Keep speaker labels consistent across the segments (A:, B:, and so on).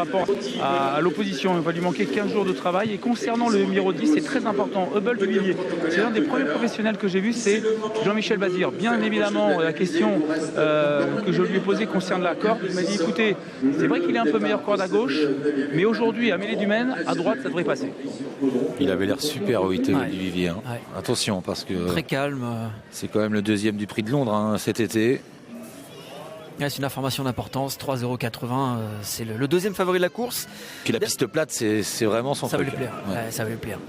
A: Par rapport à l'opposition, il va lui manquer 15 jours de travail. Et concernant le numéro 10, c'est très important, Hubble du Villiers. C'est l'un des premiers professionnels que j'ai vu, c'est Jean-Michel Bazir. Bien évidemment, la question que je lui ai posée concerne la corde. Il m'a dit, écoutez, c'est vrai qu'il est un peu meilleur corde à gauche, mais aujourd'hui, à Mêlée-du-Maine, à droite, ça devrait passer.
B: Il avait l'air super au du Vivier. Hein. Ouais. Attention, parce que
C: très calme.
B: C'est quand même le deuxième du prix de Londres hein, cet été.
C: Ouais, c'est une information d'importance, 3,80 €, c'est le deuxième favori de la course.
B: Puis la piste plate, c'est vraiment son
C: truc.
B: Ça va lui
C: plaire. Ouais, ça va lui plaire.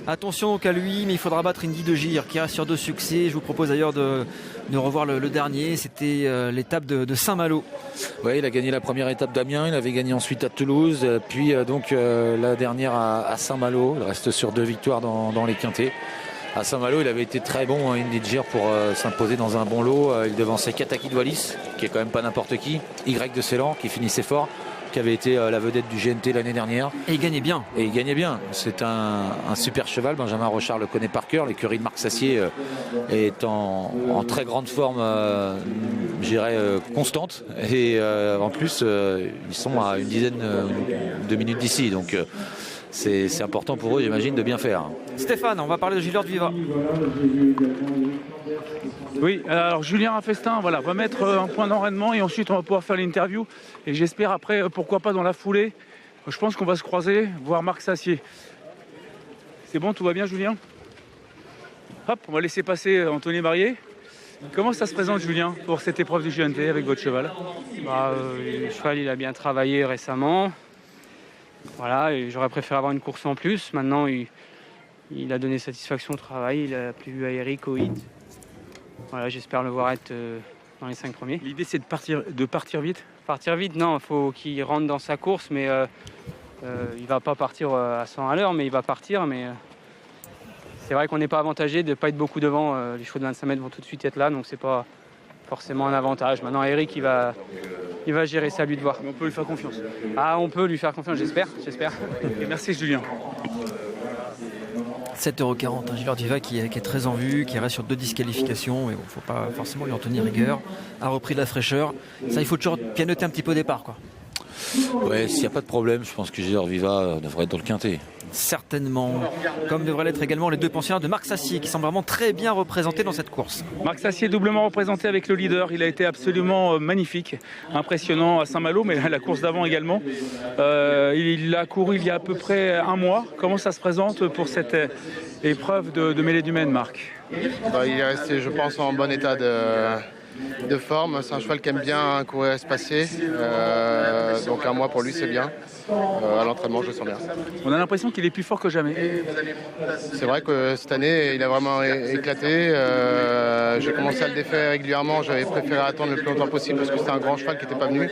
C: Attention au cas lui, mais il faudra battre Indy de Gire qui reste sur 2 succès. Je vous propose d'ailleurs de revoir le dernier. C'était l'étape de Saint-Malo.
B: Oui, il a gagné la première étape d'Amiens, il avait gagné ensuite à Toulouse, puis la dernière à Saint-Malo. Il reste sur 2 victoires dans les quintés. À Saint-Malo, il avait été très bon à Indy de Gire pour s'imposer dans un bon lot. Il devançait Kataki de Wallis, qui est quand même pas n'importe qui. Y de Ceylan, qui finissait fort, qui avait été la vedette du GNT l'année dernière.
C: Et il gagnait bien.
B: C'est un super cheval. Benjamin Rochard le connaît par cœur. L'écurie de Marc Sassier est en très grande forme, je dirais, constante. Et en plus, ils sont à une dizaine de minutes d'ici. Donc c'est important pour eux, j'imagine, de bien faire.
C: Stéphane, on va parler de Gilles Viva.
A: Oui, alors Julien Raffestin va mettre un point d'enraînement et ensuite on va pouvoir faire l'interview. Et j'espère après, pourquoi pas dans la foulée, je pense qu'on va se croiser, voir Marc Sassier. C'est bon, tout va bien Julien? Hop, on va laisser passer Anthony Marié. Comment ça se présente Julien pour cette épreuve du GNT avec votre cheval?
D: Le cheval il a bien travaillé récemment. Voilà, et j'aurais préféré avoir une course en plus. Maintenant, il a donné satisfaction au travail. Il a plu à Eric au hit. Voilà, j'espère le voir être dans les 5 premiers.
A: L'idée, c'est de partir vite?
D: Partir vite, non. Il faut qu'il rentre dans sa course, mais il va pas partir à 100 à l'heure, mais il va partir. Mais c'est vrai qu'on n'est pas avantagé de ne pas être beaucoup devant. Les chevaux de 25 mètres vont tout de suite être là, donc c'est pas forcément un avantage. Maintenant, Eric, il va gérer ça, à lui de voir.
A: Mais on peut lui faire confiance.
D: Ah, on peut lui faire confiance, j'espère.
A: Et merci Julien.
C: 7,40 €, Gilles Viva qui est très en vue, qui reste sur 2 disqualifications, mais il ne faut pas forcément lui en tenir rigueur. A repris de la fraîcheur. Ça, il faut toujours pianoter un petit peu au départ, quoi.
B: Ouais, s'il n'y a pas de problème, je pense que Gilles Viva devrait être dans le quintet.
C: Certainement, comme devraient l'être également les 2 pensionnaires de Marc Sassier qui semblent vraiment très bien représentés dans cette course.
A: Marc Sassier doublement représenté avec le leader, il a été absolument magnifique, impressionnant à Saint-Malo, mais la course d'avant également. Il a couru il y a à peu près un mois. Comment ça se présente pour cette épreuve de Mêlée-du-Maine, Marc?
E: Il est resté, je pense, en bon état de forme. C'est un cheval qui aime bien courir espacé, donc un mois pour lui c'est bien. À l'entraînement je le sens bien.
A: On a l'impression qu'il est plus fort que jamais.
E: C'est vrai que cette année il a vraiment éclaté. J'ai commencé à le défaire régulièrement, j'avais préféré attendre le plus longtemps possible parce que c'était un grand cheval qui n'était pas venu.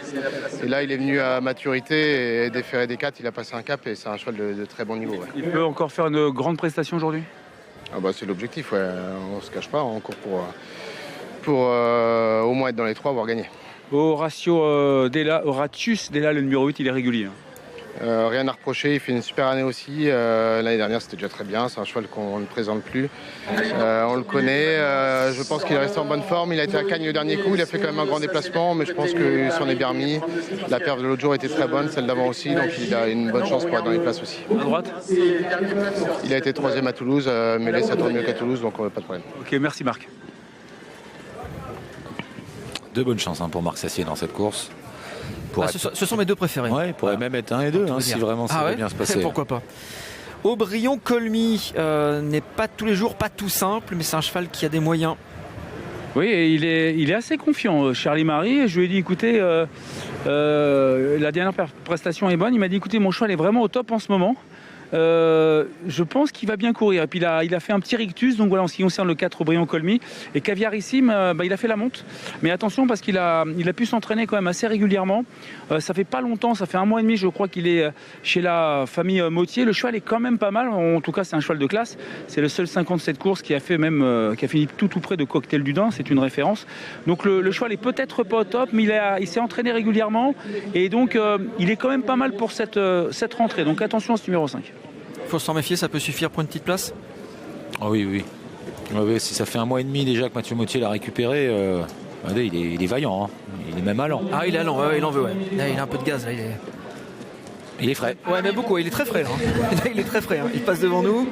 E: Et là il est venu à maturité et déféré des 4, il a passé un cap et c'est un cheval de très bon niveau. Ouais.
A: Il peut encore faire une grande prestation aujourd'hui?
E: C'est l'objectif, ouais. On se cache pas, on court pour au moins être dans les 3, voire gagner.
A: Horatius Della, le numéro 8, il est régulier.
E: Rien à reprocher, il fait une super année aussi. L'année dernière c'était déjà très bien, c'est un cheval qu'on ne présente plus. On le connaît, je pense qu'il est resté en bonne forme. Il a été à Cagnes le dernier coup, il a fait quand même un grand déplacement, mais je pense qu'il s'en est bien remis. La perf de l'autre jour était très bonne, celle d'avant aussi, donc il a une bonne chance pour être dans les places aussi.
A: À droite?
E: Il a été 3e à Toulouse, mais là ça tourne mieux qu'à Toulouse, donc pas de problème.
A: Ok, merci Marc.
B: De bonnes chances pour Marc Sassier dans cette course.
C: Ce sont mes 2 préférés.
B: Ouais, il pourrait même être 1 et 2 si vraiment ça va bien se passer.
C: Pourquoi pas. Aubryon Colmy n'est pas tous les jours pas tout simple, mais c'est un cheval qui a des moyens.
A: Oui, et il est assez confiant, Charlie Marie. Je lui ai dit, écoutez, la dernière prestation est bonne. Il m'a dit, écoutez, mon cheval est vraiment au top en ce moment. Je pense qu'il va bien courir. Et puis il a fait un petit rictus, donc voilà en ce qui concerne le 4 Aubryon Colmy. Et Caviarissime, il a fait la monte. Mais attention parce qu'il a pu s'entraîner quand même assez régulièrement. Ça fait pas longtemps, ça fait 1 mois et demi, je crois qu'il est chez la famille Mautier. Le cheval est quand même pas mal. En tout cas, c'est un cheval de classe. C'est le seul 57 courses qui a fini tout près de Cocktail du Dain. C'est une référence. Donc le cheval est peut-être pas au top, mais il s'est entraîné régulièrement. Et donc il est quand même pas mal pour cette rentrée. Donc attention à ce numéro 5.
C: Il faut s'en méfier, ça peut suffire pour une petite place?
B: Oui. Si ça fait 1 mois et demi déjà que Mathieu Mautier l'a récupéré, il est vaillant, hein. Il est même allant.
C: Ah, il est allant, il en veut, ouais. Là, il a un peu de gaz, là,
B: Il est frais.
C: Ouais, mais beaucoup, il est très frais là. Il est très frais, hein. Il passe devant nous.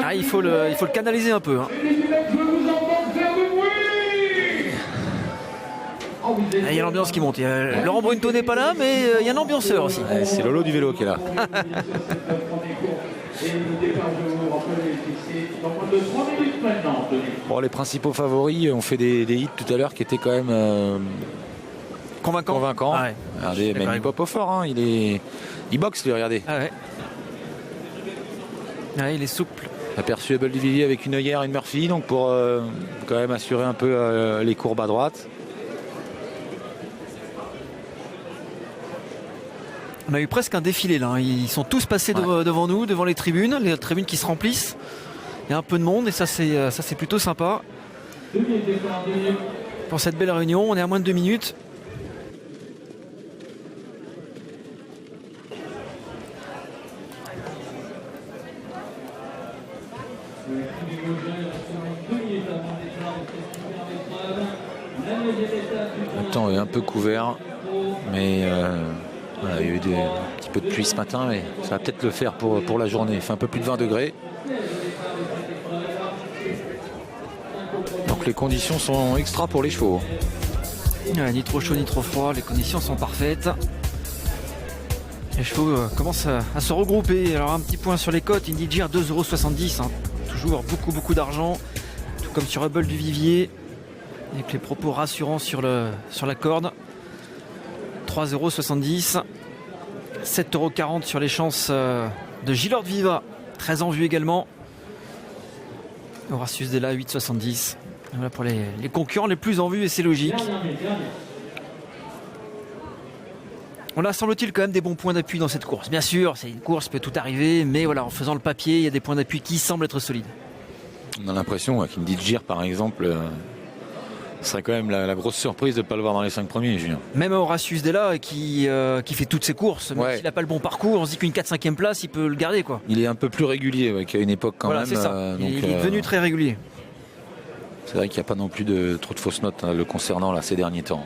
C: Ah, il faut le canaliser un peu, hein. Ah, il y a l'ambiance qui monte. Laurent Brunto n'est pas là, mais il y a un ambianceur aussi.
B: Ouais, c'est Lolo du vélo qui est là. Bon, les principaux favoris ont fait des hits tout à l'heure qui étaient quand même convaincants.
C: Ah ouais.
B: Regardez, même Hip Hop au fort, hein, il boxe lui, regardez.
C: Ah ouais. Ah, il est souple.
B: Aperçu Abel Duvivier avec une œillère et une Murphy, donc pour quand même assurer un peu les courbes à droite.
C: On a eu presque un défilé là. Ils sont tous passés devant nous, devant les tribunes qui se remplissent. Il y a un peu de monde et ça c'est plutôt sympa. Pour cette belle réunion, on est à moins de 2 minutes.
B: Le temps est un peu couvert, mais voilà, il y a eu un petit peu de pluie ce matin, mais ça va peut-être le faire pour la journée. Il fait un peu plus de 20 degrés. Donc les conditions sont extra pour les chevaux.
C: Ouais, ni trop chaud ni trop froid, les conditions sont parfaites. Les chevaux commencent à se regrouper. Alors un petit point sur les cotes, Indy Gear 2,70 €, hein. Toujours beaucoup d'argent, tout comme sur Hubble du Vivier, avec les propos rassurants sur la corde. 3,70 €, 7,40 € sur les chances de Gilord Viva, très en vue également. Horatius Della 8,70 €. Voilà pour les concurrents les plus en vue et c'est logique. On a semble-t-il quand même des bons points d'appui dans cette course. Bien sûr, c'est une course, peut tout arriver, mais voilà, en faisant le papier, il y a des points d'appui qui semblent être solides.
B: On a l'impression qu'Indy Gear, par exemple, serait quand même la grosse surprise de ne pas le voir dans les 5 premiers, Julien.
C: Même Horatius Della qui fait toutes ses courses, même s'il n'a pas le bon parcours, on se dit qu'une 4-5e place, il peut le garder, quoi.
B: Il est un peu plus régulier qu'à une époque quand même.
C: C'est ça. Il est devenu très régulier.
B: C'est vrai qu'il n'y a pas non plus trop de fausses notes le concernant là, ces derniers temps.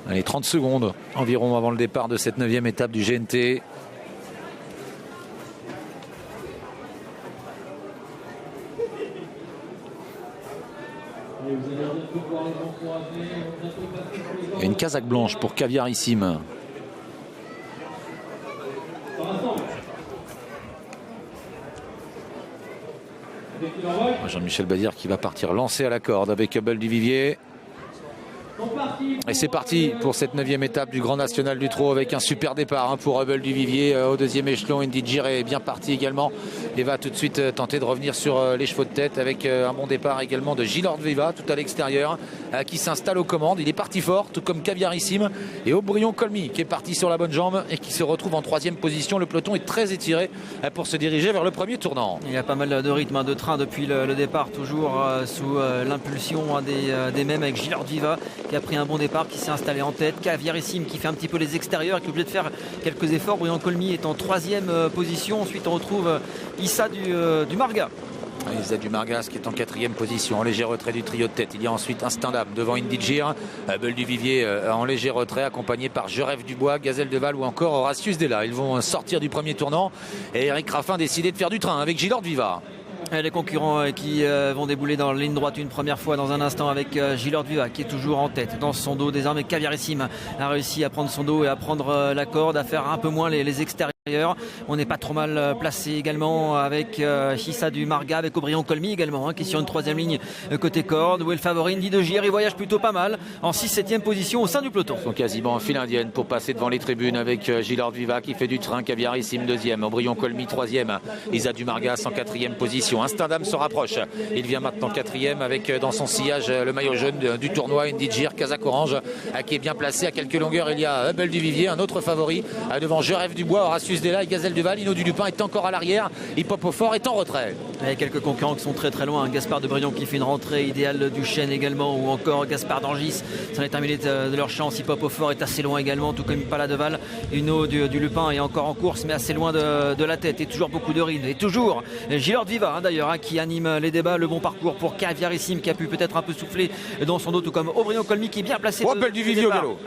B: Allez, 30 secondes environ avant le départ de cette 9e étape du GNT. Et une casaque blanche pour Caviarissime. Jean-Michel Bazir qui va partir lancer à la corde avec Hubble du Vivier. Et c'est parti pour cette 9e étape du Grand National du Trot avec un super départ pour Hubble du Vivier au 2e échelon. Indy Gear est bien parti également et va tout de suite tenter de revenir sur les chevaux de tête avec un bon départ également de Gilord Viva tout à l'extérieur qui s'installe aux commandes. Il est parti fort tout comme Caviarissime et Aubryon Colmy qui est parti sur la bonne jambe et qui se retrouve en 3e position. Le peloton est très étiré pour se diriger vers le premier tournant.
C: Il y a pas mal de rythme de train depuis le départ, toujours sous l'impulsion des mêmes avec Gilord Viva qui a pris un bon départ, qui s'est installé en tête. Caviarissime qui fait un petit peu les extérieurs, qui est obligé de faire quelques efforts. Aubryon Colmy est en 3e position. Ensuite on retrouve Issa du Marga.
B: Issa du Margas qui est en 4e position en léger retrait du trio de tête. Il y a ensuite Instandam devant Indy Gear, Hubble du Vivier en léger retrait accompagné par Je Rêve Dubois, Gazelle de Val ou encore Horatius Della. Ils vont sortir du premier tournant et Eric Raffin a décidé de faire du train avec Gilord Viva.
C: Les concurrents qui vont débouler dans la ligne droite une première fois dans un instant avec Gilord Viva qui est toujours en tête. Dans son dos désormais, Caviarissime a réussi à prendre son dos et à prendre la corde, à faire un peu moins les extérieurs. On n'est pas trop mal placé également avec Issa du Marga, avec Aubryon Colmy également qui est sur une 3e ligne côté corde. Où est le favori Indy Gear, il voyage plutôt pas mal en 6-7e position au sein du peloton.
B: Ils sont quasiment en file indienne pour passer devant les tribunes avec Gilord Viva qui fait du train, Caviarissime 2e, Aubryon Colmy 3e, Issa du Margas en 4e position. Instandam se rapproche, il vient maintenant 4e avec dans son sillage le maillot jaune du tournoi Indy Gear, casaque orange qui est bien placé à quelques longueurs. Il y a Hubble du Vivier, un autre favori devant Je Rêve Dubois, Horatius Della et Gazelle Duval. Hino du Lupin est encore à l'arrière. Hippopofort est en retrait.
C: Il y a quelques concurrents qui sont très très loin. Gaspard de Brion qui fait une rentrée idéale du Chêne également, ou encore Gaspard d'Angis. Ça est terminé de leur chance. Hippopofort est assez loin également, tout comme Paladeval. Hino du Lupin est encore en course, mais assez loin de la tête. Et toujours beaucoup de rides. Et toujours Gilord Viva d'ailleurs qui anime les débats. Le bon parcours pour Caviarissime qui a pu peut-être un peu souffler dans son dos, tout comme Aubryon Colmy qui est bien placé.
B: Belle du Vivier au galop.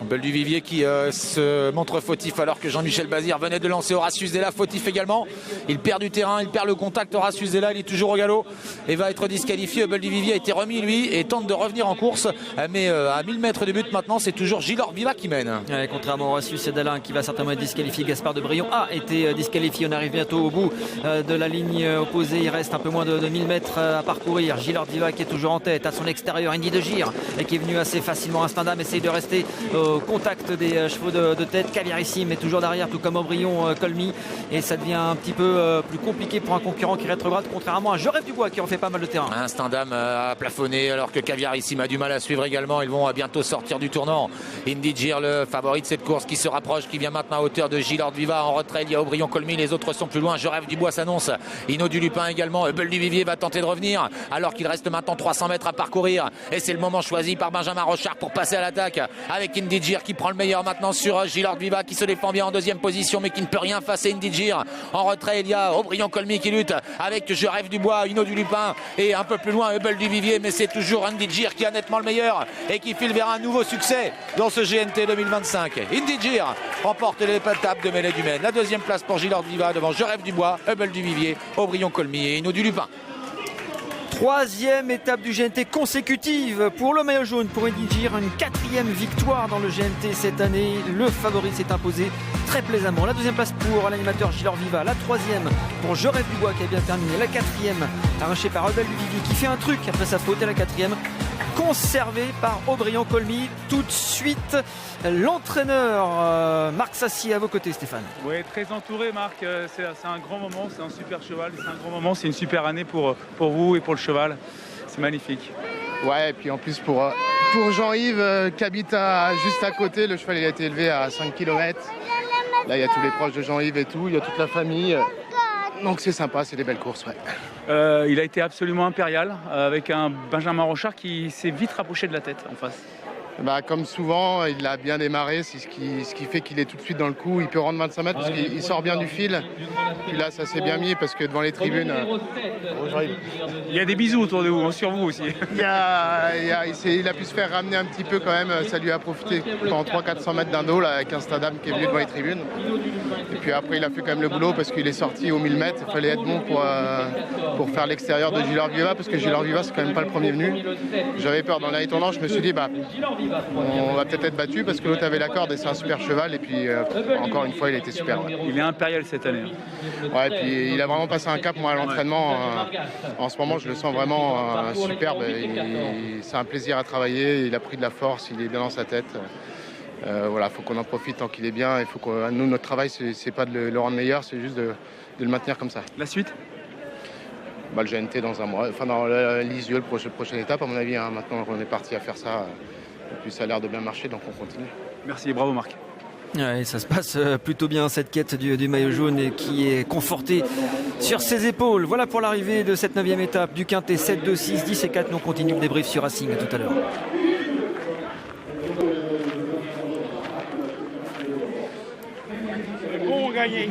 B: Belle du Vivier qui se montre fautif alors que Jean-Michel Bazir venait de lancer Horatius Della, fautif également. Il perd du terrain, il perd le contact. Horatius Della, il est toujours au galop et va être disqualifié. Belle du Vivier a été remis lui et tente de revenir en course, mais à 1000 mètres de but maintenant, c'est toujours Gilord Viva qui mène.
C: Contrairement à Horatius Della qui va certainement être disqualifié, Gaspard de Brion a été disqualifié. On arrive bientôt au bout de la ligne opposée. Il reste un peu moins de 1000 mètres à parcourir. Gilord Viva qui est toujours en tête. À son extérieur, Indy de Gire qui est venu assez facilement. Stendham essaye de rester au contact des chevaux de tête. Caviarissime est toujours derrière, tout comme Aubryon Colmy, et ça devient un petit peu plus compliqué pour un concurrent qui rétrograde, contrairement à Je Rêve du Bois qui en fait pas mal de terrain.
B: Un Stendham a plafonné alors que Caviarissime a du mal à suivre également. Ils vont bientôt sortir du tournant. Indy Gire, le favori de cette course, qui se rapproche, qui vient maintenant à hauteur de Gilord Viva. En retrait, il y a Aubryon Colmy, les autres sont plus loin. Je Rêve du Bois s'annonce. Hino du Lupin également. Belle du Vivier va tenter de revenir alors qu'il reste maintenant 300 mètres à parcourir, et c'est le moment choisi par Benjamin Rochard pour passer à l'attaque avec Indy Gire qui prend le meilleur maintenant sur Gilord Viva qui se défend bien en deuxième position mais qui ne peut rien face à Indy Gire. En retrait, il y a Aubryon Colmy qui lutte avec Je Rêve du Bois, Hino du Lupin et un peu plus loin Hubble du Vivier, mais c'est toujours Indy Gire qui a nettement le meilleur et qui file vers un nouveau succès dans ce GNT 2025. Indy Gire remporte les étapes de mêlée du Maine. La deuxième place pour Gilord Viva devant Je Rêve du Bois, Hubble du Vivier, Aubryon Colmy et Hino du Lupin.
C: Troisième étape du GNT consécutive pour le maillot jaune, pour Indy Gire, une quatrième victoire dans le GNT cette année. Le favori s'est imposé très plaisamment. La deuxième place pour l'animateur Gilord Viva, la troisième pour Je Rêve du Bois qui a bien terminé, la quatrième arrachée par Hubble du Vivier qui fait un truc après sa faute, et la quatrième conservé par Aubryon Colmy. Tout de suite, l'entraîneur Marc Sassier à vos côtés, Stéphane.
A: Oui, très entouré, Marc. C'est un grand moment, c'est un super cheval, c'est un grand moment, c'est une super année pour vous et pour le cheval. C'est magnifique.
E: Ouais, et puis en plus pour Jean-Yves qui habite juste à côté, le cheval il a été élevé à 5 km. Là, il y a tous les proches de Jean-Yves et tout, il y a toute la famille. Donc c'est sympa, c'est des belles courses, ouais.
A: Il a été absolument impérial avec un Benjamin Rochard qui s'est vite rapproché de la tête en face.
E: Bah, comme souvent, il a bien démarré, c'est ce qui fait qu'il est tout de suite dans le coup. Il peut rendre 25 mètres parce qu'il sort bien du fil. Puis là, ça s'est bien mis parce que devant les tribunes,
A: il y a des bisous autour de vous, sur vous aussi.
E: Il a pu se faire ramener un petit peu quand même. Ça lui a profité pendant 300-400 mètres d'un dos là, avec un Stendham qui est venu devant les tribunes. Et puis après, il a fait quand même le boulot parce qu'il est sorti aux 1000 mètres. Il fallait être bon pour faire l'extérieur de Gilord Viva parce que Gilord Viva, c'est quand même pas le premier venu. J'avais peur dans l'année tournante, je me suis dit, on va peut-être être battu parce que l'autre avait la corde et c'est un super cheval. Et puis encore une fois, il a été super. Ouais.
A: Il est impérial cette année.
E: Ouais, et puis il a vraiment passé un cap. Moi, à l'entraînement, en ce moment, je le sens vraiment superbe. C'est un plaisir à travailler. Il a pris de la force, il est bien dans sa tête. Voilà, faut qu'on en profite tant qu'il est bien. Il faut que nous, notre travail, c'est pas de le rendre meilleur, c'est juste de le maintenir comme ça.
A: La suite?
E: Le GNT dans un mois, enfin dans l'Isieux, la prochaine étape à mon avis. Hein. Maintenant, on est parti à faire ça. Et puis ça a l'air de bien marcher, donc on continue.
A: Merci, bravo Marc.
C: Ouais, ça se passe plutôt bien cette quête du maillot jaune et qui est confortée sur ses épaules. Voilà pour l'arrivée de cette 9e étape du Quintet. 7, 2, 6, 10 et 4. On continue le débrief sur Racing. À tout à l'heure.
A: Bon gagné.